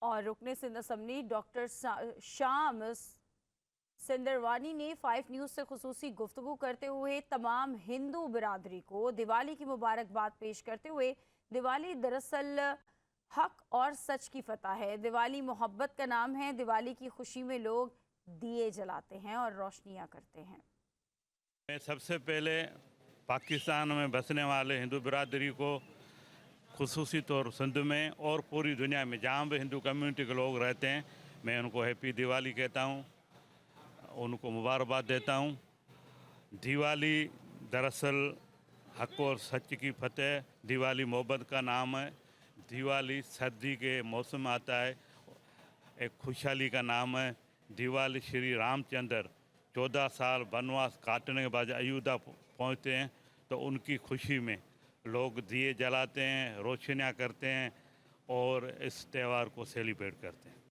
और रुकने Sindh assembly doctor शाम सिंदरवानी ने 5 न्यूज़ से खुसूसी गुफ्तगू करते हुए तमाम हिंदू बिरादरी को दिवाली की मुबारकबाद पेश करते हुए दिवाली दरअसल हक और सच की फतह है। दिवाली मोहब्बत का नाम है। दिवाली की खुशी में लोग दिए जलाते हैं और रोशनियां करते हैं। मैं सबसे पहले पाकिस्तान में बसने वाले हिंदू बिरादरी को खुसूसी तौर सिंध में और पूरी दुनिया में जहाँ भी हिंदू कम्युनिटी के लोग रहते हैं, मैं उनको हैप्पी दिवाली कहता हूँ, उनको मुबारकबाद देता हूँ। दिवाली दरअसल हक और सच की फतेह, दिवाली मोहब्बत का नाम है। दिवाली सर्दी के मौसम में आता है, एक खुशहाली का नाम है। दिवाली श्री रामचंद्र 14 साल वनवास काटने के बाद अयोध्या पहुँचते हैं, तो उनकी खुशी में लोग दिए जलाते हैं, रोशनियाँ करते हैं और इस त्यौहार को सेलिब्रेट करते हैं।